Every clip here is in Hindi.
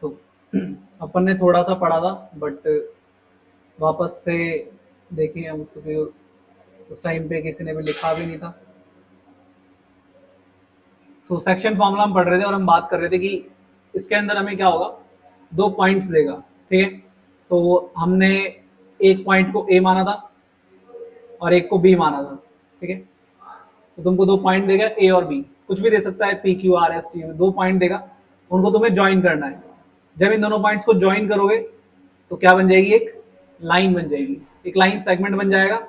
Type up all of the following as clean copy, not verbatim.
तो अपन ने थोड़ा सा पढ़ा था, बट वापस से देखिए हम उसको, भी उस टाइम पे किसी ने भी लिखा भी नहीं था। सो सेक्शन फॉर्मूला हम पढ़ रहे थे और हम बात कर रहे थे कि इसके अंदर हमें क्या होगा, 2 पॉइंट्स देगा, ठीक है। तो हमने एक पॉइंट को ए माना था और एक को बी माना था, ठीक है। तो तुमको 2 पॉइंट देगा, ए और बी, कुछ भी दे सकता है, P Q R S T, 2 point देगा, उनको तुम्हें ज्वाइन करना है। जब इन दोनों पॉइंट्स को ज्वाइन करोगे तो क्या बन जाएगी, एक लाइन बन जाएगी, एक लाइन सेगमेंट बन जाएगा।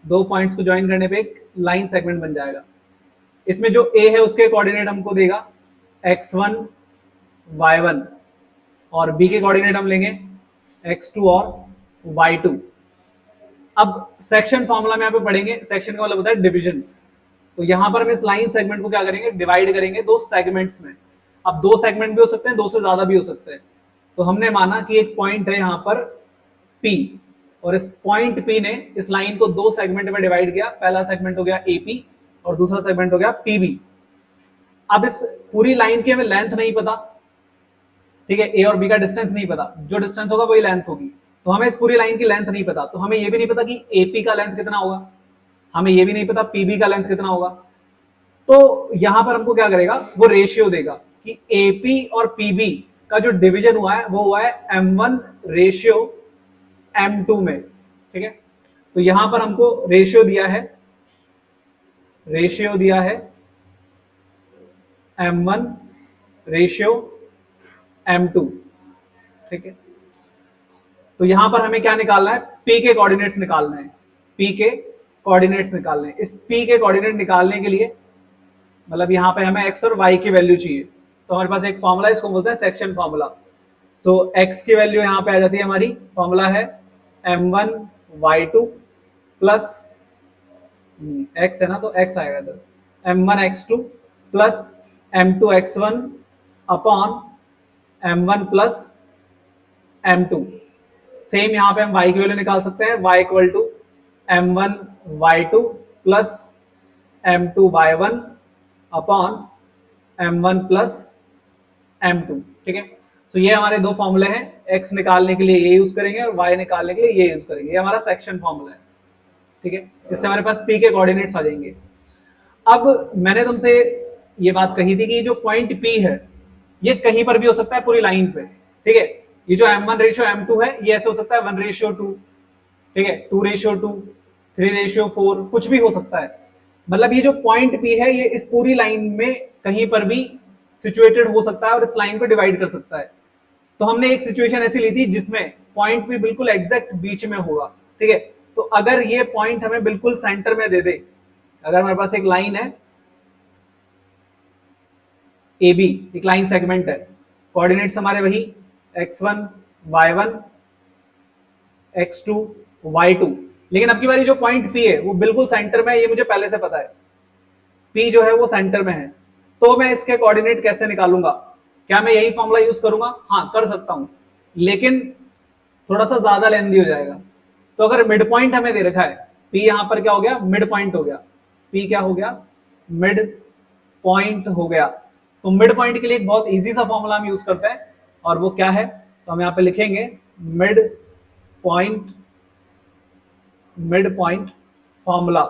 2 पॉइंट्स को ज्वाइन करने पे एक लाइन सेगमेंट बन जाएगा। इसमें जो ए है उसके कोऑर्डिनेट हमको देगा x1 y1, और बी के कोऑर्डिनेट हम लेंगे x2 और y2। अब सेक्शन फॉर्मूला में यहाँ पे पढ़ेंगे, सेक्शन का मतलब होता है डिवीजन। तो यहां पर हम इस लाइन सेगमेंट को क्या करेंगे, डिवाइड करेंगे 2 सेगमेंट्स में। अब 2 सेगमेंट भी हो सकते हैं, 2 से ज्यादा भी हो सकते हैं। तो हमने माना कि एक पॉइंट है यहाँ पर P, और इस पॉइंट P ने इस लाइन को 2 सेगमेंट में डिवाइड किया। पहला सेगमेंट हो गया AP और दूसरा सेगमेंट हो गया PB। अब इस पूरी लाइन की हमें लेंथ नहीं पता, ठीक है, ए और बी का डिस्टेंस नहीं पता, जो डिस्टेंस होगा वही लेंथ होगी। तो हमें इस पूरी लाइन की लेंथ नहीं पता, तो हमें ये भी नहीं पता कि एपी का लेंथ कितना होगा, हमें ये भी नहीं पता पीबी का लेंथ कितना होगा। तो यहां पर हमको क्या करेगा, वो रेशियो देगा कि एपी और पीबी का जो डिवीजन हुआ है वो हुआ है M1 रेशियो M2 में, ठीक है। तो यहां पर हमको रेशियो दिया है, रेशियो दिया है M1 रेशियो M2, ठीक है। तो यहां पर हमें क्या निकालना है, P के कोऑर्डिनेट्स निकालना है, P के कोऑर्डिनेट्स निकालने हैं। इस P के कोऑर्डिनेट निकालने के लिए मतलब यहां पे हमें x और y की वैल्यू चाहिए। तो हमारे पास एक फॉर्मूला है, इसको बोलते हैं सेक्शन फॉर्मूला। सो x की वैल्यू यहां पे आ जाती है, हमारी फॉर्मूला है m1 y2 प्लस x है ना, तो x आएगा इधर, m1 x2 plus m2 x1 upon m1 plus m2। Same यहां पे हम y की वैल्यू निकाल सकते हैं, y equal to m1 y2 plus m2 y1 upon m1 plus m2, ठीक है। तो ये हमारे दो फॉर्मूले हैं, x निकालने के लिए ये यूज करेंगे और y निकालने के लिए ये यूज करेंगे। ये हमारा सेक्शन फॉर्मूला है, ठीक है। इससे हमारे पास p के कोऑर्डिनेट्स आ जाएंगे। अब मैंने तुमसे ये बात कही थी कि जो पॉइंट P है ये कहीं पर भी हो सकता है पूरी लाइन पे, ठीक है। ये जो M1 रेशियो M2 है ये ऐसे हो सकता है 1:2, ठीक है, 2:2, 3:4, कुछ भी हो सकता है। मतलब ये जो पॉइंट P है ये इस पूरी लाइन में कहीं पर भी सिचुएटेड हो सकता है और इस लाइन को डिवाइड कर सकता है। तो हमने एक सिचुएशन ऐसी ली थी जिसमें पॉइंट P बिल्कुल एग्जैक्ट बीच में होगा, ठीक है। तो अगर ये पॉइंट हमें बिल्कुल सेंटर में दे दे, अगर हमारे पास एक लाइन है AB, एक लाइन सेगमेंट है, कोऑर्डिनेट्स हमारे वही x1 y1 x2 y2, लेकिन अब की बारी जो पॉइंट P है वो बिल्कुल सेंटर में है, ये मुझे पहले से पता है, P जो है वो सेंटर में है। तो मैं इसके कोऑर्डिनेट कैसे निकालूंगा, क्या मैं यही फॉर्मूला यूज करूंगा, हाँ कर सकता हूं, लेकिन थोड़ा सा ज्यादा लेंथी हो जाएगा। तो अगर मिड पॉइंट हमें दे रखा है, P यहां पर क्या हो गया, मिड पॉइंट हो गया, P क्या हो गया, मिड पॉइंट हो गया। तो मिड पॉइंट के लिए एक बहुत इजी सा फॉर्मूला हम यूज करते हैं, और वो क्या है, तो हम यहां पे लिखेंगे mid point, mid point formula.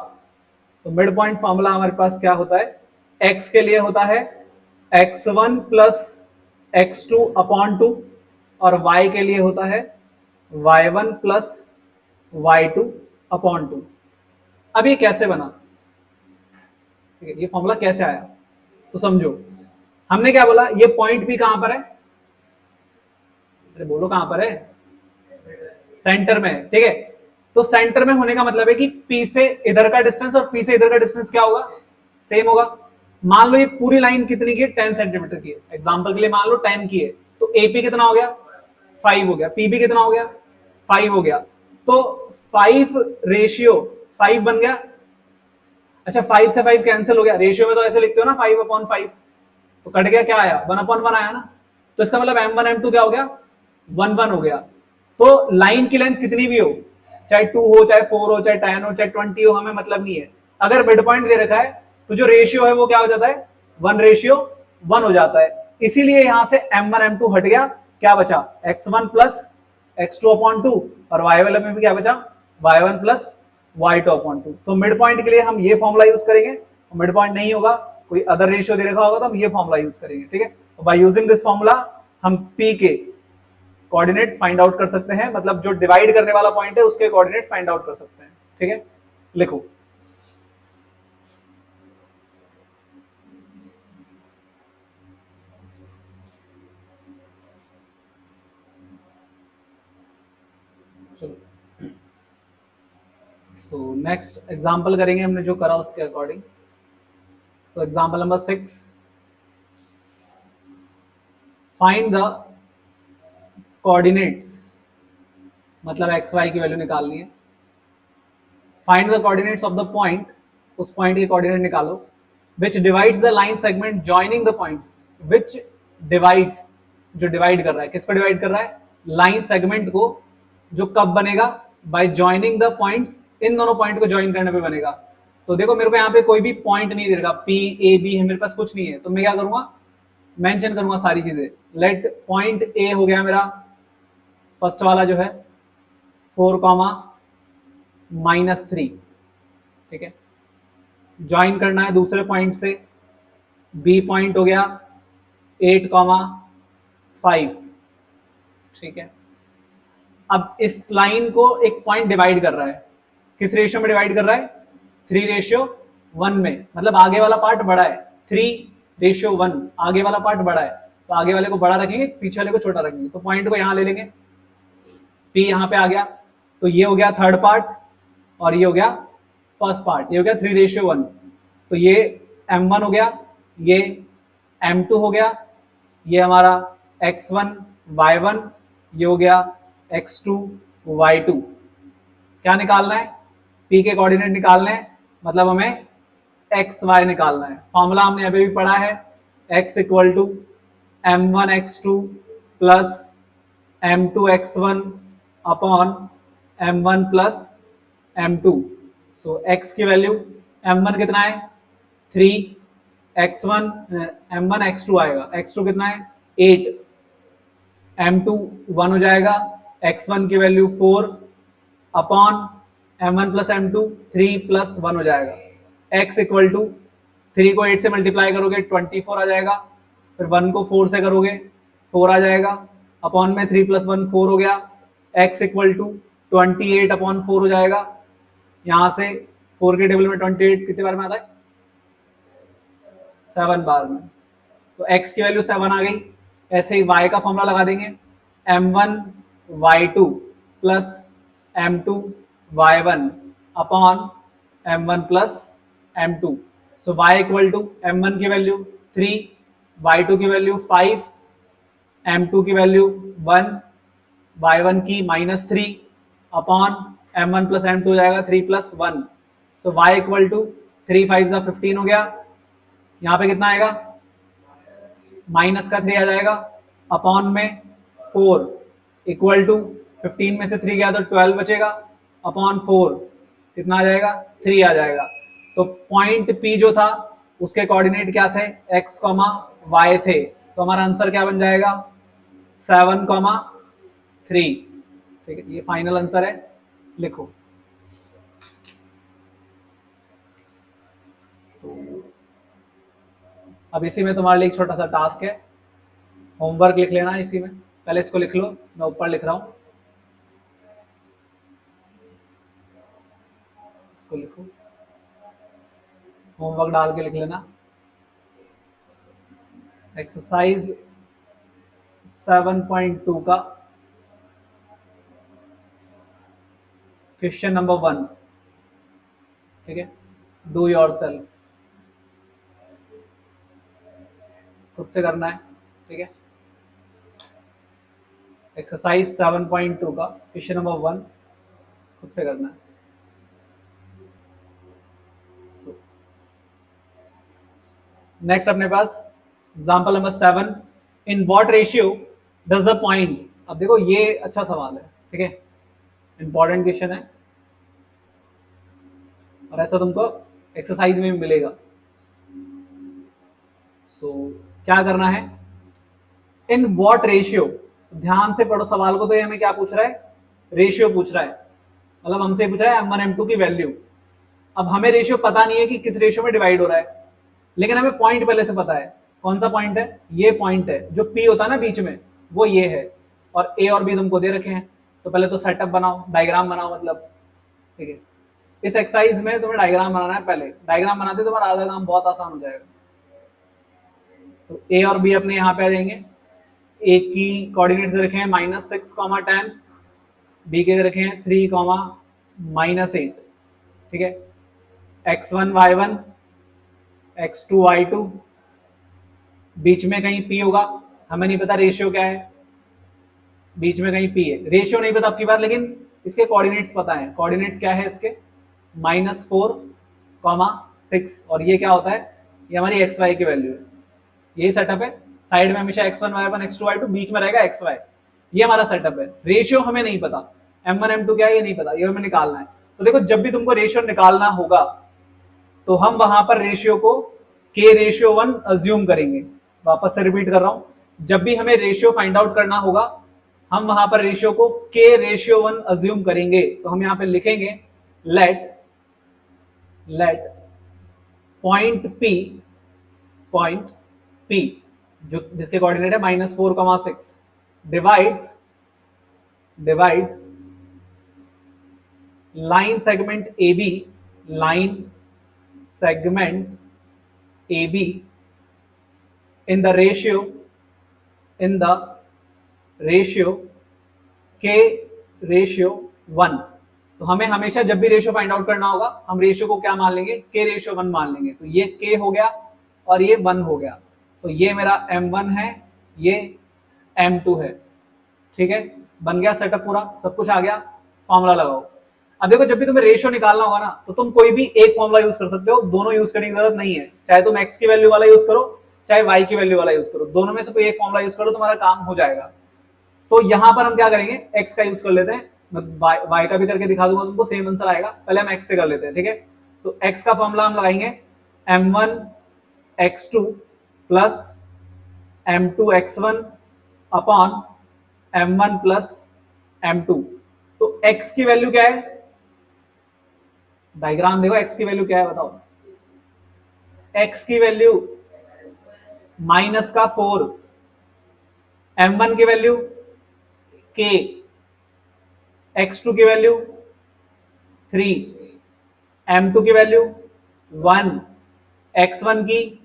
तो मिड पॉइंट फॉर्मूला हमारे पास क्या होता है, x के लिए होता है x1 प्लस x2 अपॉन 2, और y के लिए होता है y1 प्लस y2 अपॉन 2। अब ये कैसे बना, ठीक है, ये फॉर्मूला कैसे आया, तो समझो। हमने क्या बोला, ये पॉइंट P कहां पर है, अरे बोलो कहां पर है, सेंटर में, ठीक है। तो सेंटर में होने का मतलब है कि P से इधर का डिस्टेंस और P से इधर का डिस्टेंस क्या होगा, सेम होगा। मान लो ये पूरी लाइन कितनी की है, 10 सेंटीमीटर की है, एग्जांपल के लिए मान लो 10 की है, तो AP कितना हो गया, 5 हो गया, PB कितना हो गया, 5 हो गया। तो 5:5 बन गया। अच्छा 5 से 5 कैंसिल हो गया, रेशियो में तो ऐसे लिखते हो ना 5/5, तो कट गया, क्या आया 1/1 आया ना। तो इसका मतलब M1 M2 क्या हो गया, 1:1 हो गया। तो लाइन की लेंथ कितनी भी हो, चाहे 2 हो, चाहे 4 हो, चाहे 10 हो, चाहे 20 हो, हमें मतलब नहीं है। अगर मिड पॉइंट दे रखा है तो जो रेशियो है वो क्या हो जाता है, 1:1 हो जाता है। इसीलिए यहां से M1 M2 हट गया क्या बचा, x1 प्लस x2 अपॉन 2, और y वाले में भी क्या बचा, y1 प्लस y2 अपॉन 2। तो मिड पॉइंट के लिए हम ये फॉर्मूला यूज करेंगे, मिड पॉइंट नहीं होगा, कोई अदर रेशियो दे रखा होगा तो हम ये फॉर्मूला यूज करेंगे, ठीक है। तो बाय यूजिंग दिस फॉर्मूला हम p के कोऑर्डिनेट्स फाइंड आउट कर सकते हैं, मतलब जो डिवाइड करने वाला पॉइंट है उसके कोऑर्डिनेट्स फाइंड आउट कर सकते हैं, ठीक है। लिखो, चलो सो नेक्स्ट एग्जांपल करेंगे हमने जो करा उसके according. So example number 6, find the coordinates, मतलब एक्स वाई की वैल्यू निकालनी है। Find the coordinates of the point, उस पॉइंट के कोऑर्डिनेट निकालो, विच divides the line segment joining the points, which divides, जो डिवाइड कर रहा है, किसको डिवाइड कर रहा है, लाइन सेगमेंट को, जो कब बनेगा, बाय जॉइनिंग द पॉइंट्स, इन दोनों पॉइंट को ज्वाइन करने पे बनेगा। तो देखो मेरे को यहाँ पे कोई भी पॉइंट नहीं दे रहा, पी ए बी है, मेरे पास कुछ नहीं है, तो मैं क्या करूंगा, मेंशन करूंगा सारी चीजें। लेट पॉइंट ए हो गया मेरा फर्स्ट वाला जो है 4,-3, ठीक है। ज्वाइन करना है दूसरे पॉइंट से, बी पॉइंट हो गया 8,5, ठीक है। अब इस लाइन को एक पॉइंट डिवाइड कर रहा है, किस रेशियो में डिवाइड कर रहा है, 3:1 में, मतलब आगे वाला पार्ट बड़ा है, 3:1, आगे वाला पार्ट बड़ा है, तो आगे वाले को बड़ा रखेंगे, पीछे वाले को छोटा रखेंगे। तो पॉइंट को यहां ले लेंगे, पी यहां पे आ गया, तो ये हो गया थर्ड पार्ट और ये हो गया फर्स्ट पार्ट, ये हो गया 3:1। तो ये m1 हो गया, ये m2 हो गया, ये हमारा x1 y1, ये हो गया x2 y2। क्या निकालना है, p के कोऑर्डिनेट निकालने हैं, मतलब हमें एक्स वाई निकालना है। फॉर्मूला हमने अभी भी पढ़ा है, x equal to m1x2 plus m2x1 upon m1 plus m2। So x की वैल्यू m1 कितना है 3, x1 m1 x2 आएगा, x2 कितना है 8, m2 1 हो जाएगा, x1 की value 4 upon m1 plus m2 3 plus 1 हो जाएगा। x इक्वल टू 3 को 8 से मल्टीप्लाई करोगे 24 आ जाएगा, फिर 1 को 4 से करोगे 4 आ जाएगा, अपॉन में 3 प्लस 1 4 हो गया, x इक्वल टू 28 अपॉन 4 हो जाएगा। यहां से 4 के टेबल में 28 कितने बार में आता है, 7 बार में, तो x की वैल्यू 7 आ गई। ऐसे ही y का फॉर्मूला लगा देंगे, m1 y2 plus m2 y1 upon m1 plus m2। So y equal to m1 की वैल्यू 3, y2 की वैल्यू 5, m2 की वैल्यू 1, y1 की -3 अपॉन m1 प्लस m2 हो जाएगा 3 plus 1। So y equal to 3 5 15 हो गया, यहाँ पे कितना आएगा माइनस का 3 आ जाएगा, अपॉन में 4 इक्वल टू 15 में से 3 गया तो 12 बचेगा, अपॉन 4 कितना आ जाएगा 3 आ जाएगा। तो पॉइंट P जो था उसके कोऑर्डिनेट क्या थे, x, y थे, तो हमारा आंसर क्या बन जाएगा 7,3, ठीक है। ये फाइनल आंसर है, लिखो। तो अब इसी में तुम्हारे लिए एक छोटा सा टास्क है, होमवर्क लिख लेना इसी में, पहले इसको लिख लो, मैं ऊपर लिख रहा हूं, इसको लिखो, होमवर्क डाल के लिख लेना। एक्सरसाइज 7.2 का क्वेश्चन नंबर 1, ठीक है। डू योरसेल्फ, खुद से करना है, ठीक है। एक्सरसाइज 7.2 का क्वेश्चन नंबर 1 खुद से करना है। नेक्स्ट अपने पास example number 7, in what ratio does the point, अब देखो ये अच्छा सवाल है, ठीक है, इंपॉर्टेंट क्वेश्चन है और ऐसा तुमको एक्सरसाइज में मिलेगा। सो क्या करना है, इन व्हाट रेशियो, ध्यान से पढ़ो सवाल को, तो ये हमें क्या पूछ रहा है, रेशियो पूछ रहा है, मतलब हमसे पूछ रहा है M1 M2 की वैल्यू। अब हमें रेशियो पता नहीं है कि किस रेशियो में डिवाइड हो रहा है, लेकिन हमें पॉइंट पहले से पता है। कौन सा पॉइंट है, ये पॉइंट है, जो P होता है ना बीच में, वो ये है, और A और B तुमको दे रखे हैं। तो पहले तो सेटअप बनाओ, डायग्राम बनाओ, मतलब ठीक है। इस एक्सरसाइज में तुम्हें डायग्राम बनाना है, पहले डायग्राम बनाते तुम्हारा आधा काम बहुत आसान हो जाएगा। तो A और B अपने यहाँ पे आ जाएंगे। A की कोऑर्डिनेट्स रखे हैं -6, 10, B के रखे हैं 3, -8, ठीक है। x1 y1 x2 y2, बीच में कहीं P होगा, हमें नहीं पता रेशियो क्या है, बीच में कहीं P है, रेशियो नहीं पता आपकी बार, लेकिन इसके कोऑर्डिनेट्स पता है। कोऑर्डिनेट्स क्या है इसके, -4, 6, और ये क्या होता है, ये हमारी एक्स वाई की वैल्यू है। यही सेटअप है, साइड में हमेशा x1 y1 x2 y2, बीच में रहेगा xy। ये हमारा सेटअप है। रेशियो हमें नहीं पता, M1 M2 क्या है ये नहीं पता, ये हमें निकालना है। तो देखो जब भी तुमको रेशियो निकालना होगा तो हम वहां पर रेशियो को k/1 अज्यूम करेंगे। वापस से रिपीट कर रहा हूं, जब भी हमें रेशियो फाइंड आउट करना होगा हम वहां पर रेशियो को k/1 अज्यूम करेंगे। तो हम यहां पे लिखेंगे लेट पॉइंट P जो जिसके कोऑर्डिनेट है -4, 6 divides line segment AB in the ratio k/1। तो हमें हमेशा जब भी रेशियो फाइंड आउट करना होगा हम रेशियो को क्या मान लेंगे, k/1 मान लेंगे। तो ये k हो गया और ये 1 हो गया, तो ये मेरा M1 है, ये M2 है, ठीक है। बन गया सेटअप पूरा, सब कुछ आ गया, फॉर्मूला लगाओ। अब देखो जब भी तुम्हें रेशियो निकालना होगा ना तो तुम कोई भी एक फॉर्मूला यूज कर सकते हो, दोनों यूज करने की जरूरत नहीं है। चाहे तुम x की वैल्यू वाला यूज करो, चाहे y की वैल्यू वाला यूज करो, दोनों में से कोई एक फॉर्मूला यूज करो, तुम्हारा काम हो जाएगा। तो यहां पर हम क्या करेंगे, x का यूज कर लेते हैं, मैं y का भी करके दिखा दूंगा तुमको, सेम आंसर आएगा। पहले हम x से कर लेते हैं, ठीक है। सो x का फॉर्मूला हम लगाएंगे M1 x2 plus M2 x1 upon M1 plus M2। तो x की वैल्यू क्या है, डायग्राम देखो, x की वैल्यू क्या है बताओ। x की वैल्यू -4, M1 की वैल्यू k, x2 की वैल्यू 3, M2 की वैल्यू 1, x1 की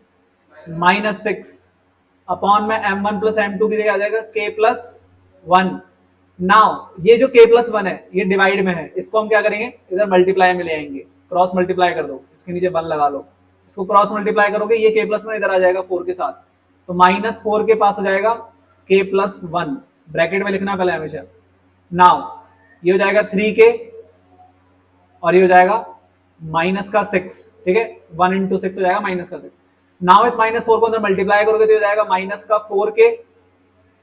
-6 अपॉन में M1 प्लस M2 की जगह आ जाएगा k प्लस 1। नाउ ये जो k प्लस 1 है ये डिवाइड में है, इसको हम क्या करेंगे, इधर मल्टीप्लाई में ले आएंगे, क्रॉस मल्टीप्लाई कर दो, इसके नीचे 1 लगा लो, इसको क्रॉस मल्टीप्लाई करोगे ये k प्लस 1 इधर आ जाएगा 4 के साथ, तो -4 के पास आ जाएगा k प्लस 1, ब्रैकेट में लिखना पहले हमेशा। नाउ ये हो जाएगा 3k और ये हो जाएगा -6, ठीक है, 1 इंटू 6 हो जाएगा -6। नाउ इस -4 को अंदर मल्टीप्लाई करोगे तो हो जाएगा -4k,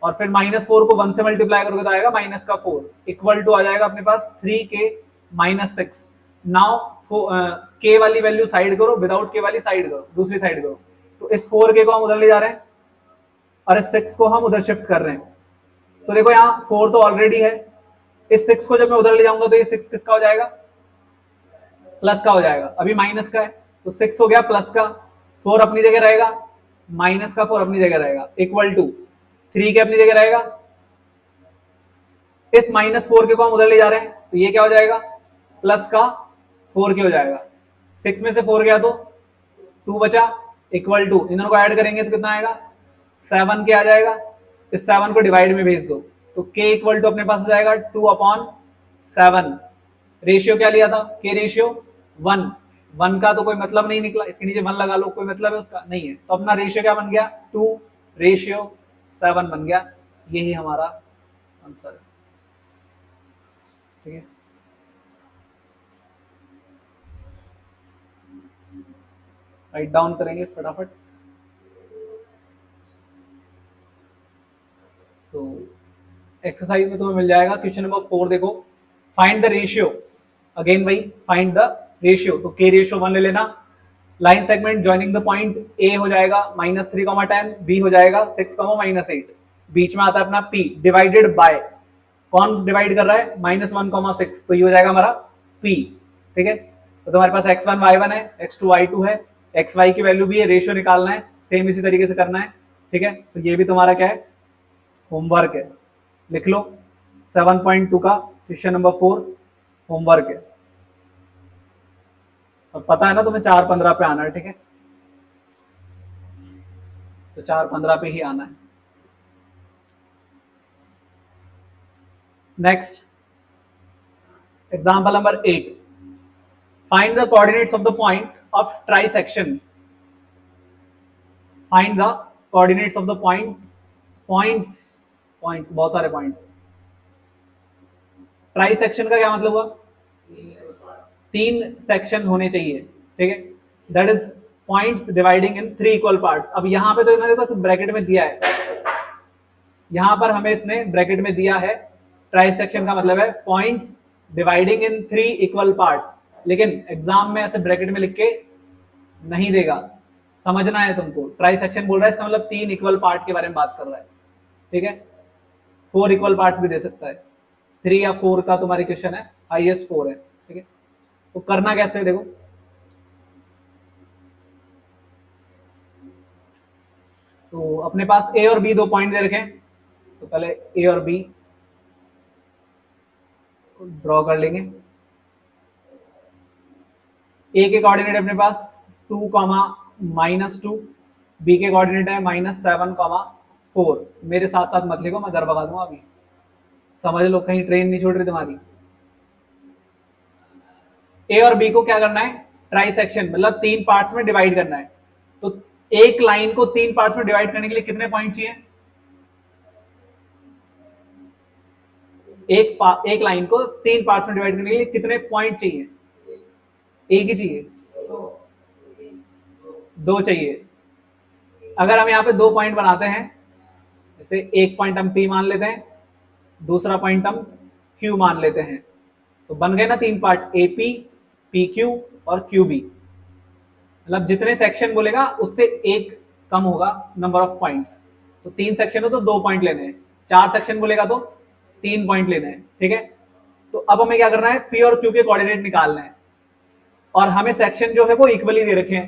और फिर -4 को 1 से मल्टीप्लाई करोगे तो आएगा -4 इक्वल टू आ जाएगा अपने पास 3k -6। नाउ k वाली वैल्यू साइड करो, विदाउट k वाली साइड करो, दूसरी साइड करो। तो इस 4k को हम उधर ले जा रहे हैं और इस 6 को हम उधर शिफ्ट कर रहे हैं। तो देखो यहाँ 4 तो ऑलरेडी है, इस 6 को जब मैं उधर ले जाऊंगा तो ये 6 किसका हो जाएगा, प्लस का हो जाएगा, अभी माइनस का है तो 6 हो गया प्लस का, 4 अपनी जगह रहेगा, माइनस का 4 अपनी जगह रहेगा, इक्वल टू 3 के अपनी जगह रहेगा। इस -4 के को हम उधर ले जा रहे हैं तो ये क्या हो जाएगा, प्लस का 4k हो जाएगा, 6 में से 4 गया तो 2 बचा, इक्वल टू इन दोनों को ऐड करेंगे तो कितना आएगा 7k आ जाएगा। इस 7 को डिवाइड में भेज दो तो k इक्वल टू अपने पास आ जाएगा 2/7। रेशियो क्या लिया था, k रेशियो 1 का तो कोई मतलब नहीं निकला, इसके नीचे 1 लगा लो, कोई मतलब है उसका नहीं है, तो अपना रेशियो क्या बन गया 2/7 बन गया। यही हमारा आंसर है, ठीक है। राइट डाउन करेंगे फटाफट। सो एक्सरसाइज में तुम्हें मिल जाएगा क्वेश्चन नंबर 4, देखो फाइंड द रेशियो, अगेन भाई फाइंड द रेशियो, तो k/1 ले लेना। Line segment joining the point A हो जाएगा -3, 10, B हो जाएगा 6, -8। बीच में आता है अपना p डिवाइडेड बाय, कौन डिवाइड कर रहा है, -1,6, तो ये हो जाएगा हमारा p। ठीक है, तो तुम्हारे पास x1 y1 है, x2 y2 है, xy की वैल्यू भी है, रेशियो निकालना है, सेम इसी तरीके से करना है। ठीक है, तो ये भी तुम्हारा क्या है, होमवर्क है, लिख लो 7.2 का क्वेश्चन नंबर 4 होमवर्क है। और पता है ना तुम्हें 4:15 पे आना है। ठीक है, तो 4:15 पे ही आना है। Next example number 8, find the coordinates of the point of trisection. Find the coordinates of the points, points बहुत सारे पॉइंट। ट्राइसेक्शन का क्या मतलब हुआ, 3 सेक्शन होने चाहिए। ठीक है, that is points dividing in 3 equal parts. अब यहां पे तो इन्होंने देखो ब्रैकेट में दिया है, यहां पर हमें इसने ब्रैकेट में दिया है, ट्राइसेक्शन का मतलब है पॉइंट्स डिवाइडिंग इन 3 इक्वल पार्ट्स, लेकिन एग्जाम में ऐसे ब्रैकेट में लिख के नहीं देगा, समझना है तुमको। ट्राइसेक्शन बोल रहा है इसका मतलब 3 इक्वल पार्ट के बारे में बात कर रहा है। ठीक है, 4 इक्वल पार्ट्स भी दे सकता है, 3 या 4 का तुम्हारी क्वेश्चन है, हाईएस्ट 4 है। ठीक है, तो करना कैसे है देखो, तो अपने पास ए और बी 2 पॉइंट दे रखे हैं, तो पहले ए और बी ड्रॉ कर लेंगे। ए के कोऑर्डिनेट अपने पास 2, -2, बी के कोऑर्डिनेट है -7, 4। मेरे साथ साथ मत लिखो, मैं घर भगा दूंगा अभी, समझ लो कहीं ट्रेन नहीं छूट रही तुम्हारी। ए और बी को क्या करना है, ट्राइसेक्शन मतलब 3 पार्ट्स में डिवाइड करना है। तो एक लाइन को 3 पार्ट्स में डिवाइड करने के लिए कितने पॉइंट चाहिए, एक लाइन को 3 पार्ट्स में डिवाइड करने के लिए कितने पॉइंट चाहिए, एक ही चाहिए, 2 चाहिए। अगर हम यहाँ पे 2 पॉइंट बनाते हैं, जैसे एक पॉइंट हम P मान लेते हैं, दूसरा पॉइंट हम Q मान लेते हैं, तो बन गए ना 3 पार्ट, AP, PQ और QB। मतलब जितने सेक्शन बोलेगा उससे एक कम होगा नंबर ऑफ पॉइंट्स। तो 3 सेक्शन हो तो 2 पॉइंट लेने हैं, 4 सेक्शन बोलेगा तो 3 पॉइंट लेने हैं। ठीक है, तो अब हमें क्या करना है, P और Q के कोऑर्डिनेट निकालने हैं, और हमें सेक्शन जो है वो इक्वली दे रखे हैं।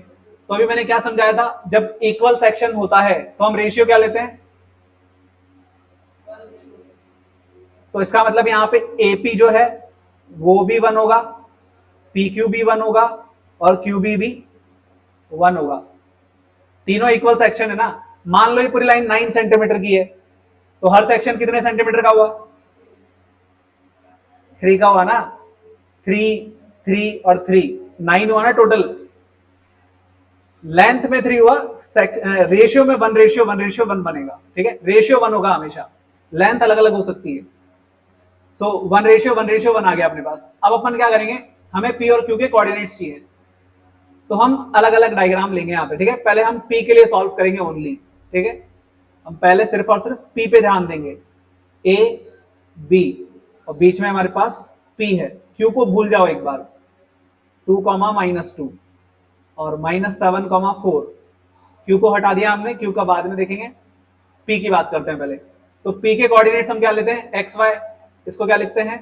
तो अभी मैंने क्या समझाया था, जब इक्वल सेक्शन होता है तो हम रेशियो क्या लेते हैं, तो इसका मतलब यहाँ पे AP जो है वो भी 1 होगा, PQ भी 1 होगा और QB भी 1 होगा। तीनों इक्वल सेक्शन है ना। मान लो ये पूरी लाइन 9 सेंटीमीटर की है, तो हर सेक्शन कितने सेंटीमीटर का हुआ, 3 का हुआ ना, 3, 3 और 3, 9 हुआ ना टोटल। लेंथ में 3 हुआ, रेशियो में 1:1:1 बनेगा। ठीक है, रेशियो 1 होगा हमेशा, लेंथ अलग अलग हो सकती है। सो 1:1:1 आ गया अपने पास। अब अपन क्या करेंगे, हमें P और Q के कोऑर्डिनेट्स चाहिए, तो हम अलग अलग डायग्राम लेंगे यहाँ पे। ठीक है, पहले हम P के लिए सॉल्व करेंगे ओनली। ठीक है, हम पहले सिर्फ और सिर्फ P पे ध्यान देंगे, A, B और बीच में हमारे पास P है। Q को भूल जाओ एक बार, 2, -2 और -7, 4। Q को हटा दिया हमने, Q का बाद में देखेंगे, P की बात करते हैं पहले। तो P के कोऑर्डिनेट्स हम क्या लेते हैं, एक्स वाई, इसको क्या लिखते हैं,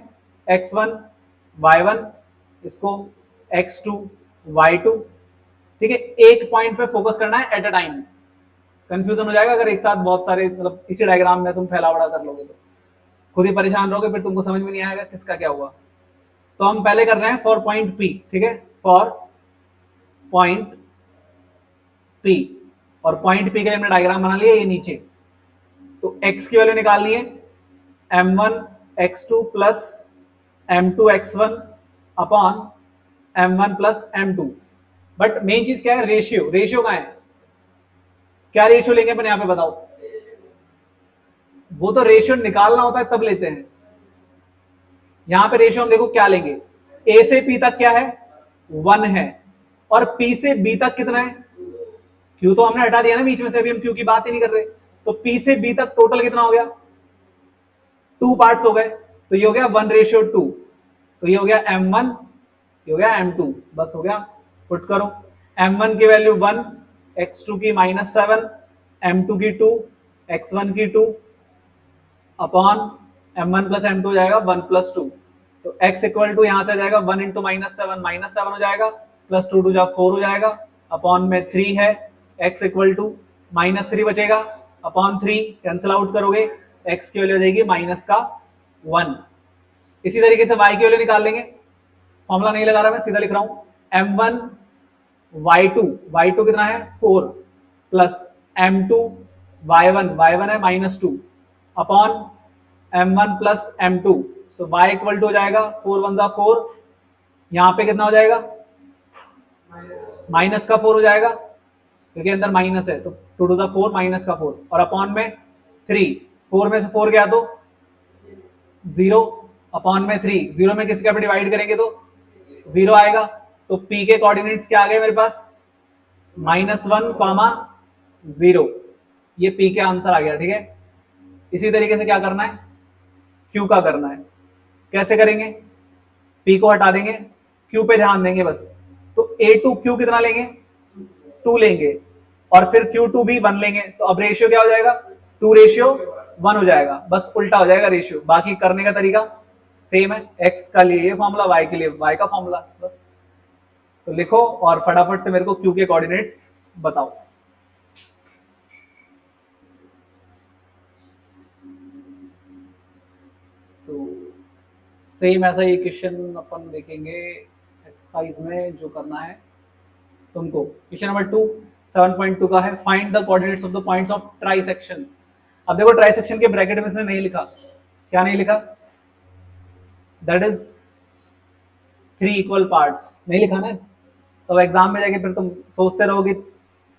x1 y1, इसको x2 y2। ठीक है, एक पॉइंट पे फोकस करना है एट अ टाइम, कंफ्यूजन हो जाएगा अगर एक साथ बहुत सारे मतलब इसी डायग्राम में तुम फैलावड़ा कर लोगे तो खुद ही परेशान रहोगे, फिर तुमको समझ में नहीं आएगा किसका क्या हुआ। तो हम पहले कर रहे हैं फॉर पॉइंट P। ठीक है, फॉर पॉइंट P, और पॉइंट P के लिए हमने डायग्राम बना लिया, ये नीचे। तो x की वैल्यू निकालनी है, m1 x2 plus m2 x1 upon m1 plus m2। But main चीज क्या है, रेशियो। रेशियो का है, क्या रेशियो लेंगे अपन यहाँ पे बताओ, वो तो रेशियो निकालना होता है तब लेते हैं। यहां पे रेशियो हम देखो क्या लेंगे, A से P तक क्या है, 1 है, और P से B तक कितना है, Q तो हमने हटा दिया ना बीच में से, अभी हम Q की बात ही नहीं कर रहे। तो P से B तक टोटल कितना हो गया, 2 पार्ट्स हो गए, तो ये हो गया 1:2। तो ये हो गया m1, ये हो गया m2, बस हो गया। पुट करो, m1 की वैल्यू 1, x2 की -7, m2 की 2, x1 की 2, अपॉन m1 प्लस m2 हो जाएगा 1 प्लस 2। तो x इक्वल टू यहां से आ जाएगा 1 इंटू -7 हो जाएगा, प्लस 2 जा 4 हो जाएगा, अपॉन में 3 है, x इक्वल टू -3 बचेगा, अपॉन 3 कैंसिल आउट करोगे, x की वैल्यू हो जाएगी -1। इसी तरीके से y की वैल्यू निकाल लेंगे, फॉर्मूला नहीं लगा रहा मैं, सीधा लिख रहा हूं m1 y2 कितना है 4 प्लस m2 y1 है -2 upon m1 plus m2। So y equal to हो जाएगा 4 1 जा 4, यहां पे कितना हो जाएगा माइनस का 4 हो जाएगा क्योंकि अंदर माइनस है, तो 2 टू जा 4 माइनस का 4 और अपॉन में 3, 4 में से 4 गया तो 0 अपॉन में 3, 0 में किसके पे डिवाइड करेंगे तो 0 आएगा। तो p के कोऑर्डिनेट्स क्या आ गए मेरे पास -1, 0, ये p के आंसर आ गया। ठीक है, इसी तरीके से क्या करना है q का करना है। कैसे करेंगे, p को हटा देंगे, q पे ध्यान देंगे बस। तो a2q कितना लेंगे 2 लेंगे और फिर q2 भी 1 लेंगे, तो अब रेशियो क्या हो जाएगा 2:1 हो जाएगा, बस उल्टा हो जाएगा रेशियो। बाकी करने का तरीका सेम है, x का लिए ये फॉर्मूला, y के लिए y का फॉर्मूला, बस। तो लिखो और फटाफट से मेरे को q के कोऑर्डिनेट्स बताओ। तो सेम ऐसा ही क्वेश्चन अपन देखेंगे एक्सरसाइज में जो करना है तुमको। क्वेश्चन नंबर 2 7.2 का है, find the coordinates of the points of trisection. अब देखो ट्राइसेक्शन के ब्रैकेट में इसने नहीं लिखा, क्या नहीं लिखा, दैट इज 3 इक्वल पार्ट्स, नहीं लिखा ना। तो एग्जाम में जाके फिर तुम सोचते रहोगे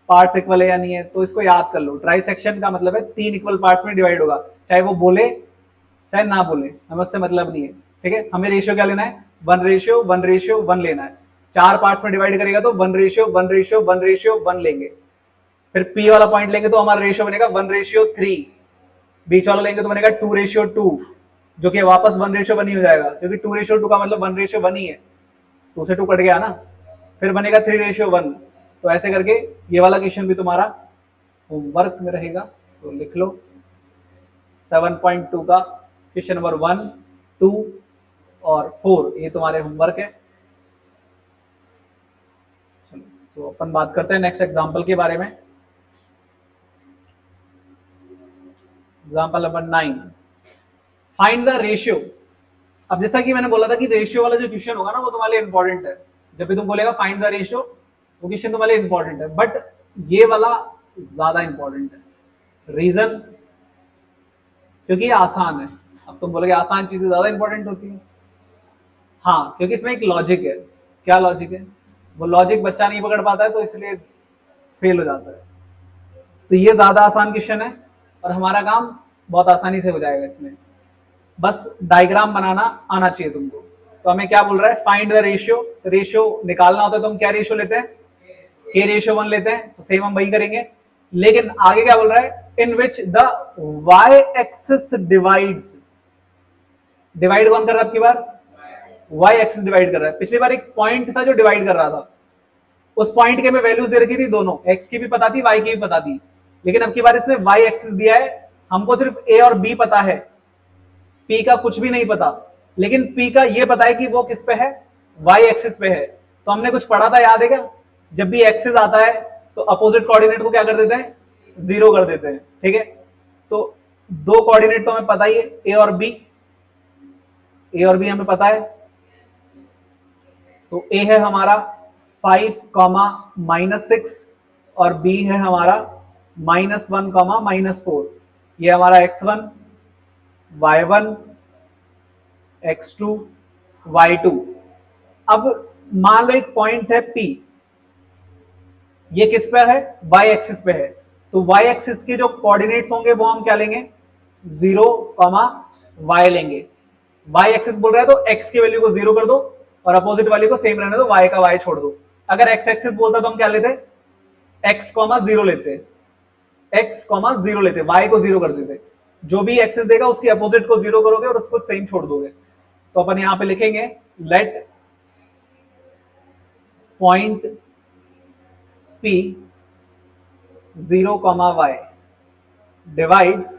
पार्ट्स इक्वल है या नहीं है, तो इसको याद कर लो। ट्राइसेक्शन का मतलब है 3 इक्वल पार्ट्स में डिवाइड होगा, चाहे वो बोले चाहे ना बोले, हमें उससे मतलब नहीं है। ठीक है, हमें रेशियो क्या लेना है 1:1:1 लेना है। 4 पार्ट्स में डिवाइड करेगा तो 1:1:1 लेंगे, फिर p वाला पॉइंट लेंगे तो हमारा रेशियो बनेगा 1:3, बीच वाला लेंगे तो बनेगा 2:2, जो कि वापस 1:1 ही हो जाएगा, क्योंकि 2:2 का मतलब 1:1 ही है, 2 से 2 कट गया ना, फिर बनेगा 3:1। तो ऐसे करके ये वाला क्वेश्चन भी तुम्हारा होमवर्क में रहेगा, तो लिख लो 7.2 का क्वेश्चन नंबर 1, 2 और 4 ये तुम्हारे होमवर्क है। चलो सो अपन बात करते हैं नेक्स्ट एग्जांपल के बारे में। Example number 9, find the ratio. अब जैसा कि मैंने बोला था कि रेशियो वाला जो क्वेश्चन होगा ना वो तुम्हारे लिए इंपॉर्टेंट है। जब भी तुम बोलेगा फाइंड द रेशियो, वो क्वेश्चन तुम्हारे लिए इंपॉर्टेंट है, बट ये वाला ज्यादा इंपॉर्टेंट है। रीजन, क्योंकि ये आसान है। अब तुम बोलोगे आसान चीजें ज्यादा इंपॉर्टेंट होती है, हाँ, क्योंकि इसमें एक लॉजिक है। क्या लॉजिक है, वो लॉजिक बच्चा नहीं पकड़ पाता है तो इसलिए फेल हो जाता है। तो ये ज्यादा आसान क्वेश्चन है और हमारा काम बहुत आसानी से हो जाएगा इसमें। बस डायग्राम बनाना आना चाहिए तुमको। तो हमें क्या बोल रहा है, फाइंड द रेशियो। रेशियो निकालना होता है तो हम क्या रेशियो लेते हैं, k:1 लेते हैं, तो सेम हम वही करेंगे। लेकिन आगे क्या बोल रहा है, in which the y axis divides. Divide कौन कर रहा है आपकी बार, y एक्सिस डिवाइड कर रहा है। पिछली बार एक पॉइंट था जो डिवाइड कर रहा था, उस पॉइंट के में वैल्यूज दे रखी थी दोनों, x की भी पता थी y की भी पता थी। लेकिन अब की बार इसने y एक्सिस दिया है, हमको सिर्फ a और b पता है, p का कुछ भी नहीं पता। लेकिन p का ये पता है कि वो किस पे है, y एक्सिस पे है। तो हमने कुछ पढ़ा था, याद है क्या, जब भी एक्सिस आता है तो अपोजिट कोऑर्डिनेट को क्या कर देते हैं, 0 कर देते हैं। ठीक है, तो दो कोऑर्डिनेट तो हमें पता ही है, a और b, हमें पता है। तो a है हमारा 5, -6 और b है हमारा -1, -4। ये हमारा x1, y1, x2, y2। अब मान लो एक पॉइंट है P, ये किस पे है, y एक्सिस पे है। तो y एक्सिस के जो कोऑर्डिनेट्स होंगे वो हम क्या लेंगे, 0, y लेंगे। y एक्सिस बोल रहा है तो x की वैल्यू को 0 कर दो और अपोजिट वाली को सेम रहने दो, y का y छोड़ दो। अगर x एक्सिस बोलता तो हम क्या लेते, x, 0 लेते, x, 0 लेते, y को 0 कर देते। जो भी एक्सिस देगा उसकी अपोजिट को 0 करोगे और उसको सेम छोड़ दोगे। तो अपन यहां पे लिखेंगे let point P 0, y divides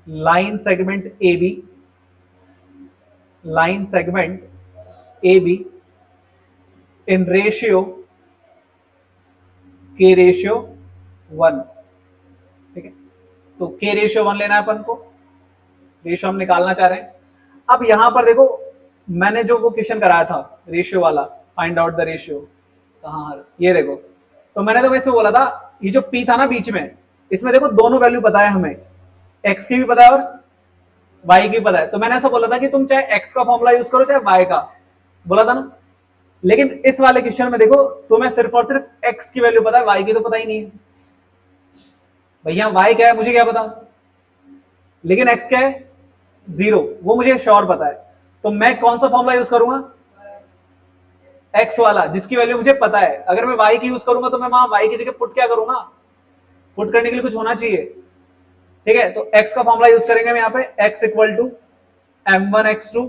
line segment A B, line segment A B in ratio के रेशियो 1, ठीक है। तो के रेशियो 1 लेना है अपन को, रेशियो हम निकालना चाह रहे हैं। अब यहां पर देखो, मैंने जो वो क्वेश्चन कराया था रेशियो वाला, फाइंड आउट द रेशियो, कहां, ये देखो, तो मैंने तो वैसे बोला था, ये जो पी था ना बीच में, इसमें देखो दोनों वैल्यू पता है हमें, एक्स की भी पता है और वाई की भी पता है। तो मैंने ऐसा बोला था कि तुम चाहे एक्स का फॉर्मूला यूज करो चाहे वाई का, बोला था ना। लेकिन इस वाले क्वेश्चन में देखो, तुम्हें सिर्फ और सिर्फ एक्स की वैल्यू पता है, वाई की तो पता ही नहीं है। भैया वाई क्या है मुझे क्या पता, लेकिन एक्स क्या है 0, वो मुझे श्योर पता है। तो मैं कौन सा फॉर्मूला यूज करूंगा, एक्स वाला, जिसकी वैल्यू मुझे पता है। अगर मैं वाई की यूज करूंगा तो मैं वहां वाई की जगह पुट क्या करूंगा, पुट करने के लिए कुछ होना चाहिए, ठीक है। तो एक्स का फॉर्मूला यूज करेंगे हम यहाँ पे, x equal to m1x2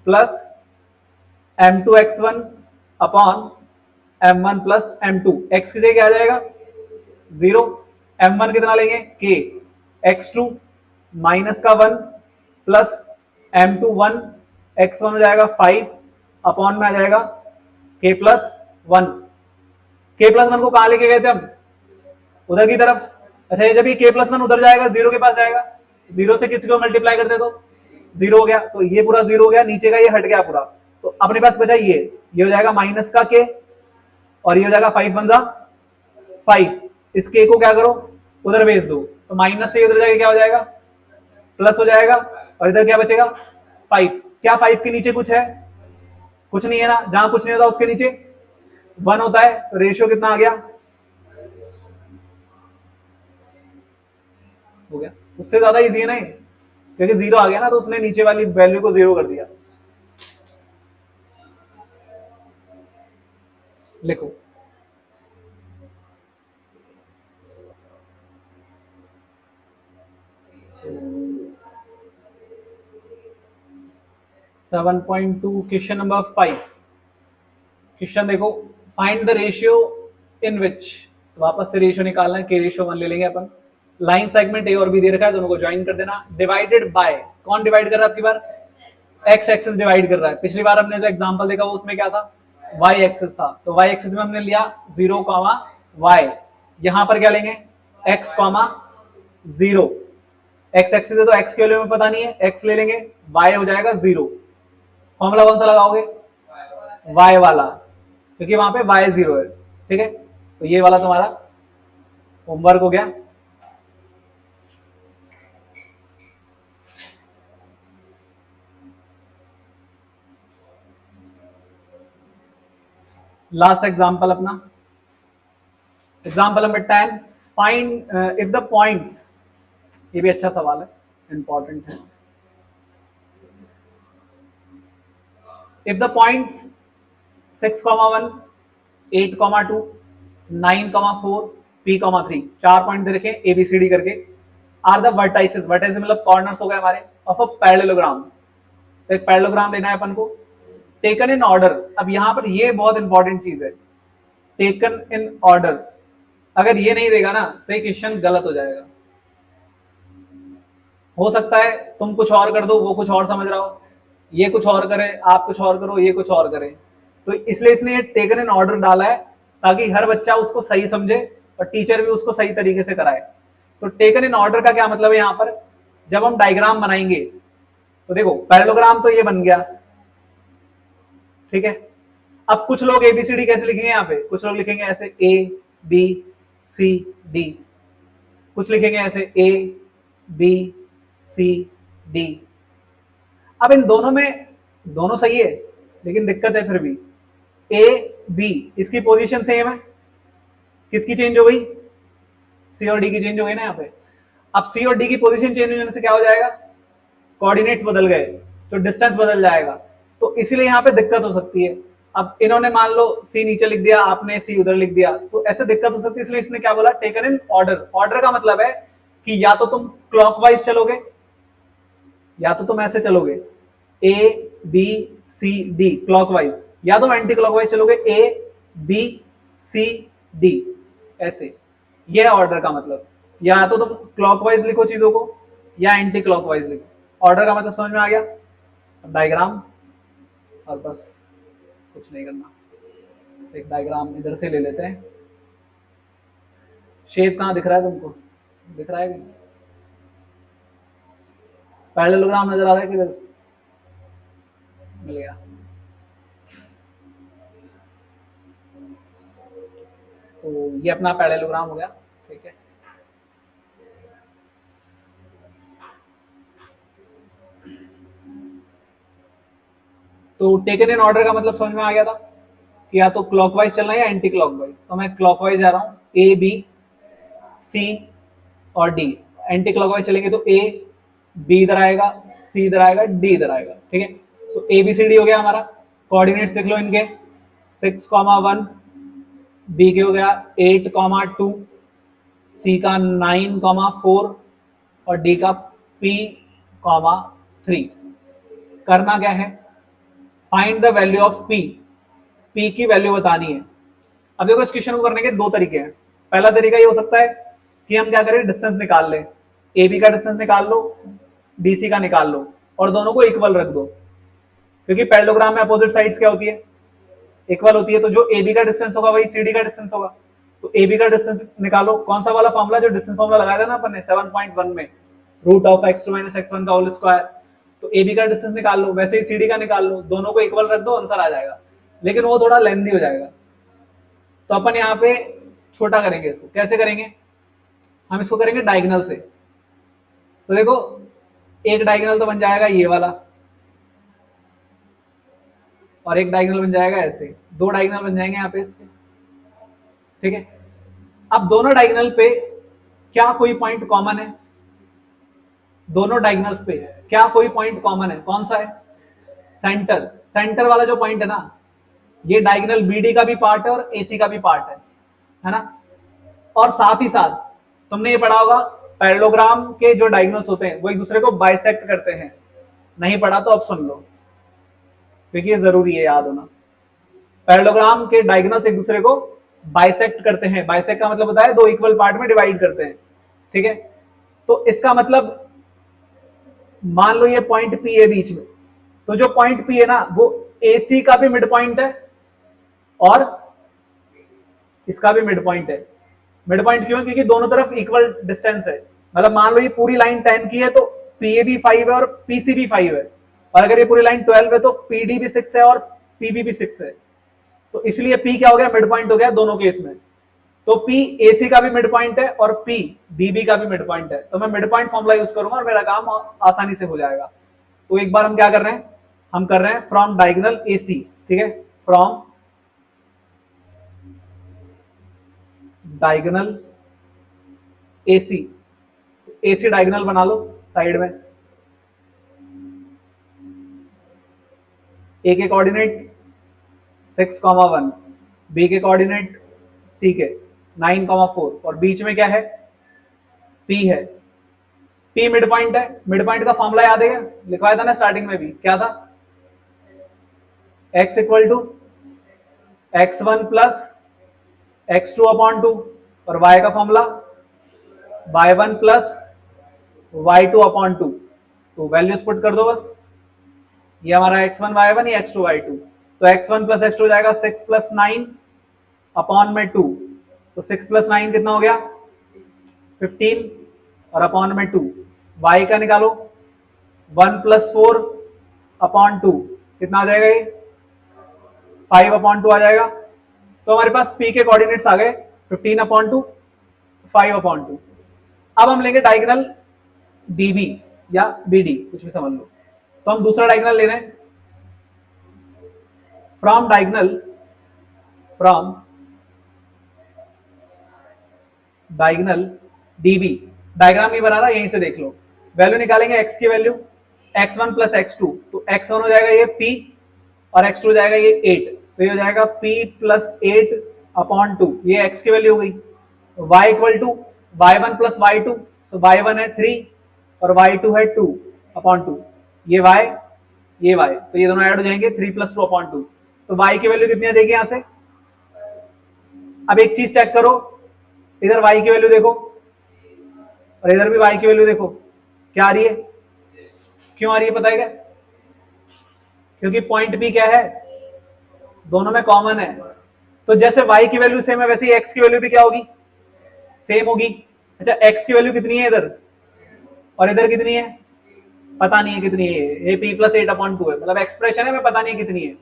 plus m2x1 upon m1 plus m2। X की जगह क्या आ जाएगा 0, m1 कितना लेंगे k, x2 माइनस का 1 प्लस m2 1, x1 हो जाएगा 5 अपॉन में आ जाएगा k प्लस 1। k प्लस 1 को कहां लेके गए थे हम, उधर की तरफ। अच्छा, ये जब ये k प्लस 1 उधर जाएगा 0 के पास जाएगा, 0 से किसी को मल्टीप्लाई करते तो 0 हो गया, तो ये पूरा 0 हो गया, नीचे का ये हट गया पूरा। तो अपने पास बचा ये हो जाएगा माइनस का k, और ये हो जाएगा 5 1 5। इस k को क्या करो उधर भेज दो, तो माइनस से उधर जाके क्या हो जाएगा प्लस हो जाएगा, और इधर क्या बचेगा 5। क्या 5 के नीचे कुछ है, कुछ नहीं है ना, जहां कुछ नहीं होता उसके नीचे 1 होता है। तो रेशियो कितना आ गया, हो गया। उससे ज्यादा इजी है ना, क्योंकि 0 आ गया ना, तो उसने नीचे वाली वैल्यू को 0 कर दिया। लिखो 7.2 क्वेश्चन नंबर 5। क्वेश्चन देखो, फाइंड द रेशियो इन विच, वापस से रेशियो निकालना है, के रेशियो 1 ले लेंगे अपन। लाइन सेगमेंट ए और बी दे रखा है, दोनों को ज्वाइन कर देना। डिवाइडेड बाय, कौन डिवाइड कर रहा है आपकी बार, एक्स एक्सिस डिवाइड कर रहा है। पिछली बार हमने जो एग्जांपल देखा वो उसमें क्या था, वाई एक्सिस था। तो वाई एक्सिस में हमने लिया 0, वाई, यहां पर क्या लेंगे x, 0। एक्स एक्सिस है तो x की वैल्यू में पता नहीं है, x ले लेंगे, y हो जाएगा 0। फॉर्मूला कौन सा लगाओगे, y वाला, क्योंकि वहां पे y 0 है, ठीक है। तो ये वाला तुम्हारा होमवर्क हो गया। लास्ट एग्जांपल अपना, example number 10, find if the points, ये भी अच्छा सवाल है, इंपॉर्टेंट है। If the points 6,1, 8,2, 9,4, P,3, 4 point दे रखे ABCD करके, आर द वर्टाइसेस, वर्टाइसेस मतलब कॉर्नर्स हो गए हमारे, ऑफ अ पैरेललोग्राम। तो एक पैरेललोग्राम लेना है अपन को, टेकन इन ऑर्डर। अब यहां पर ये बहुत इंपॉर्टेंट चीज है, टेकन इन ऑर्डर। अगर ये नहीं देगा ना तो ये क्वेश्चन गलत हो जाएगा। हो सकता है तुम कुछ और कर दो, वो कुछ और समझ रहा हो, ये कुछ और करे, आप कुछ और करो, ये कुछ और करे। तो इसलिए इसने ये टेकन इन ऑर्डर डाला है, ताकि हर बच्चा उसको सही समझे और टीचर भी उसको सही तरीके से कराए। तो टेकन इन ऑर्डर का क्या मतलब है, यहां पर जब हम डायग्राम बनाएंगे तो देखो पैरेललोग्राम तो ये बन गया, ठीक है। अब कुछ लोग ABCD कैसे लिखेंगे, यहाँ पे कुछ लोग लिखेंगे ऐसे ABCD, कुछ लिखेंगे ऐसे ABCD। अब इन दोनों में, दोनों सही है, लेकिन दिक्कत है फिर भी, AB इसकी पोजीशन सेम है, किसकी चेंज हो गई, C और D की चेंज हो गई ना यहाँ पे। अब C और D की पोजीशन चेंज होने से क्या हो जाएगा, कोऑर्डिनेट्स बदल गए, तो डिस्टेंस बदल जाएगा। तो इसीलिए यहाँ पे दिक्कत हो सकती है। अब इन्होंने मान लो C नीचे लिख दिया, आपने C उधर लिख दिया, तो ऐसे दिक्कत हो सकती है। इसलिए इसने क्या बोला, टेकन इन ऑर्डर। ऑर्डर का मतलब है कि या तो तुम क्लॉकवाइज चलोगे, या तो तुम ऐसे चलोगे ABCD क्लॉकवाइज, या तुम एंटी क्लॉकवाइज चलोगे ABCD ऐसे। यह ऑर्डर का मतलब, या तो तुम क्लॉकवाइज लिखो चीजों को, या एंटी क्लॉकवाइज लिखो। ऑर्डर का मतलब समझ में आ गया। डायग्राम, और बस कुछ नहीं करना, एक डायग्राम इधर से ले लेते हैं। शेप कहाँ दिख रहा है तुमको, दिख रहा है कि पैरेललोग्राम नजर आ रहा है किधर, मिल गया। तो ये अपना पैरेललोग्राम हो गया, ठीक है। तो टेकन इन ऑर्डर का मतलब समझ में आ गया था कि या तो क्लॉकवाइज चलना है या एंटी क्लॉकवाइज। तो मैं क्लॉकवाइज जा रहा हूँ, ए बी सी और डी। एंटी क्लॉकवाइज चलेंगे तो ए बी इधर आएगा, सी इधर आएगा, डी इधर आएगा, ठीक है। सो ए बी सी डी हो गया हमारा। कोऑर्डिनेट्स देख लो इनके, 6,1, बी के हो गया 8,2, सी का 9,4 और डी का P,3। करना क्या है, find the value of P, P की वैल्यू बतानी है। अब देखो इस क्वेश्चन को करने के दो तरीके हैं। पहला तरीका ये हो सकता है कि हम क्या करें, डिस्टेंस निकाल लें, ए बी का डिस्टेंस निकाल लो, BC का निकाल लो और दोनों को इक्वल रख दो, क्योंकि पैरेललोग्राम में अपोजिट साइड्स क्या होती है, इक्वल होती है। तो जो AB का डिस्टेंस होगा वही CD का डिस्टेंस होगा। तो AB का डिस्टेंस निकालो, कौन सा वाला फॉर्मूला, जो डिस्टेंस फॉर्मूला लगाया था ना अपन ने 7.1 में, रूट ऑफ x2 - x1 का होल स्क्वायर। तो AB का डिस्टेंस निकाल लो, वैसे ही CD का निकाल लो, दोनों को इक्वल रख दो, आंसर आ जाएगा। लेकिन वो थोड़ा लेंथी हो जाएगा, तो अपन यहाँ पे छोटा करेंगे। इसको कैसे करेंगे, हम इसको करेंगे डायगोनल से। तो देखो एक डायगोनल तो बन जाएगा ये वाला, और एक डायगोनल बन जाएगा ऐसे, दो डायगोनल बन जाएंगे यहाँ पे इसके, ठीक है। अब दोनों डायगोनल पे क्या कोई पॉइंट कॉमन है, दोनों डायगोनल्स पे क्या कोई पॉइंट कॉमन है, कौन सा है, सेंटर। सेंटर वाला जो पॉइंट है ना, ये डायगोनल BD का भी पार्ट है और AC का भी पार्ट है ना। और साथ ही साथ तुमने ये पढ़ा होगा, पैरेललोग्राम के जो डायगोनल्स होते हैं वो एक दूसरे को बाइसेक्ट करते हैं। नहीं पढ़ा तो अब सुन लो, क्योंकि ये जरूरी है याद होना। पैरेललोग्राम के डायगोनल्स एक दूसरे को बाइसेक्ट करते हैं। बाइसेक्ट का मतलब होता है दो इक्वल पार्ट में डिवाइड करते हैं, ठीक है। तो इसका मतलब मान लो ये पॉइंट P है बीच में, तो जो पॉइंट P है ना वो AC का भी मिड पॉइंट है और इसका भी मिड पॉइंट है। मिड पॉइंट क्यों है, क्योंकि दोनों तरफ इक्वल डिस्टेंस है। मतलब मान लो ये पूरी लाइन 10 की है तो PA भी 5 है और PC भी 5 है, और अगर ये पूरी लाइन 12 है तो PD भी 6 है और PB भी 6 है। तो इसलिए P क्या हो गया, मिड पॉइंट हो गया दोनों केस में। तो P AC का भी मिड पॉइंट है और P DB का भी मिड पॉइंट है। तो मैं मिड पॉइंट फॉर्मूला यूज करूंगा और मेरा काम आसानी से हो जाएगा। तो एक बार हम क्या कर रहे हैं, हम कर रहे हैं फ्रॉम डायगोनल AC, ठीक है, फ्रॉम डायगोनल AC डायगोनल बना लो साइड में। A के कोऑर्डिनेट 6,1, B के कोऑर्डिनेट C के 9,4 और बीच में क्या है, P है। P मिड पॉइंट है। मिड पॉइंट का फॉर्मूला याद है क्या, लिखवाया था ना स्टार्टिंग में भी, क्या था, x equal to x1 plus x2 upon 2 और y का formula y1 plus y2 upon 2। तो वैल्यूज पुट कर दो बस, ये हमारा x1 y1, ये x2 y2। तो x1 प्लस x2 हो जाएगा 6 प्लस 9 अपॉन में 2। तो 6 प्लस 9 कितना हो गया, 15 और अपॉन में 2। y का निकालो, 1 प्लस 4 अपॉन 2 कितना आ जाएगा, ये 5 अपॉन 2 आ जाएगा। तो हमारे पास P के कोऑर्डिनेट्स आ गए 15 अपॉन 2, 5 अपॉन 2। अब हम लेंगे डायगोनल DB या BD, कुछ भी समझ लो। तो हम दूसरा डायगोनल ले रहे हैं, फ्रॉम डायगोनल DB। डायग्राम नहीं बना रहा, यहीं से देख लो। वैल्यू निकालेंगे x की वैल्यू, x1 प्लस x2, तो x1 हो जाएगा ये P और x2 हो जाएगा ये 8। तो ये हो जाएगा P प्लस 8 अपॉन 2, ये x की वैल्यू हो गई। y equal to y1 plus y2, so y1 है 3 और y2 है 2 अपॉन 2, ये y, तो ये दोनों ऐड हो जाएंगे 3 प्लस 2 अपॉन 2। तो y की वैल्यू कितनी आ जाएगी यहां से। अब एक चीज चेक करो, इधर y की वैल्यू देखो और इधर भी y की वैल्यू देखो, क्या आ रही है? क्यों आ रही है पता है क्या? क्योंकि पॉइंट पी क्या है, दोनों में कॉमन है। तो जैसे y की वैल्यू सेम है वैसे ही x की वैल्यू भी क्या होगी, सेम होगी। अच्छा x की वैल्यू कितनी है इधर, और इधर कितनी है, पता नहीं है कितनी है, ये p plus eight upon two है, मतलब एक्सप्रेशन है, मैं पता नहीं है कितनी है।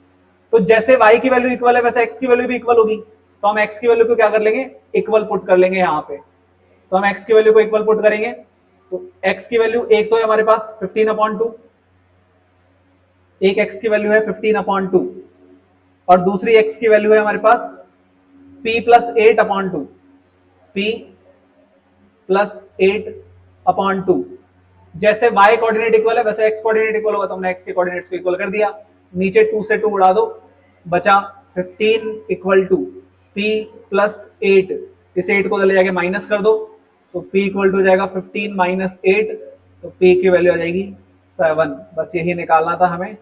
तो जैसे y की वैल्यू इक्वल है वैसे x की वैल्यू भी इक्वल होगी, तो हम x की वैल्यू को क्या कर लेंगे, इक्वल पुट कर लेंगे यहाँ पे। तो हम x की वैल्यू को इक्वल पुट करेंगे, तो x की वैल्यू एक तो है हमारे पास 15 अपॉन टू, एक x की वैल्यू है 15 अपॉन टू, और दूसरी x की वैल्यू है हमारे पास p plus eight upon two, p plus eight upon two. जैसे y कोऑर्डिनेट इक्वल है वैसे x कोऑर्डिनेट इक्वल होगा, तो हमने x के कोऑर्डिनेट्स को इक्वल कर दिया। नीचे 2 से 2 उड़ा दो, बचा 15 equal to p plus eight, इस 8 को चले जाके माइनस कर दो, तो p इक्वल टू हो जाएगा 15 माइनस 8, तो p की वैल्यू आ जाएगी 7। बस यही निकालना था हमें,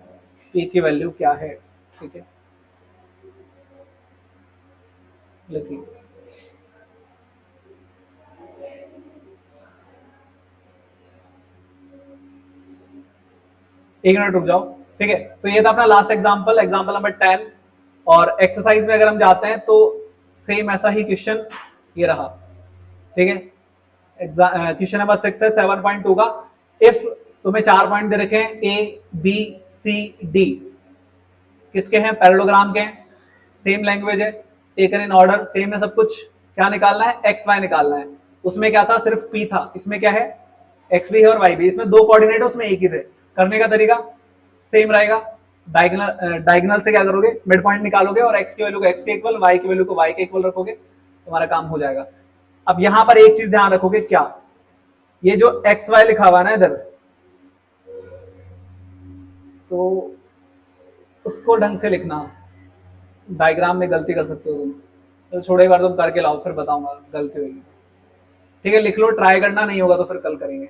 p की वैल्यू क्या है। ठीक है, लिखिए। एक मिनट रुक जाओ। ठीक है, तो ये था अपना लास्ट एग्जांपल, एग्जांपल नंबर 10। और एक्सरसाइज में अगर हम जाते हैं तो सेम ऐसा ही क्वेश्चन ये रहा। ठीक है, क्वेश्चन नंबर 6 है 7.2 का। इफ तुम्हें 4 पॉइंट दे रखे हैं ए बी सी डी, किसके हैं, पैरेललोग्राम के हैं, सेम लैंग्वेज है, टेकन इन ऑर्डर, सेम है सब कुछ। क्या निकालना है, एक्स वाई निकालना है। उसमें क्या था, सिर्फ पी था, इसमें क्या है, एक्स भी है और वाई भी। इसमें दो कोऑर्डिनेट है, उसमें एक ही थे। करने का तरीका सेम रहेगा, डायगोनल से क्या करोगे, मिड पॉइंट निकालोगे और एक्स की वैल्यू को एक्स के इक्वल, वाई की वैल्यू को वाई के इक्वल रखोगे, तुम्हारा काम हो जाएगा। अब यहां पर एक चीज ध्यान रखोगे, क्या, ये जो एक्स वाई लिखा हुआ है ना इधर, तो उसको ढंग से लिखना। डायग्राम में गलती कर सकते हो तुम, तो छोड़ो एक बार तुम करके लाओ, फिर बताऊंगा गलती होगी। ठीक है, लिख लो, ट्राई करना, नहीं होगा तो फिर कल करेंगे।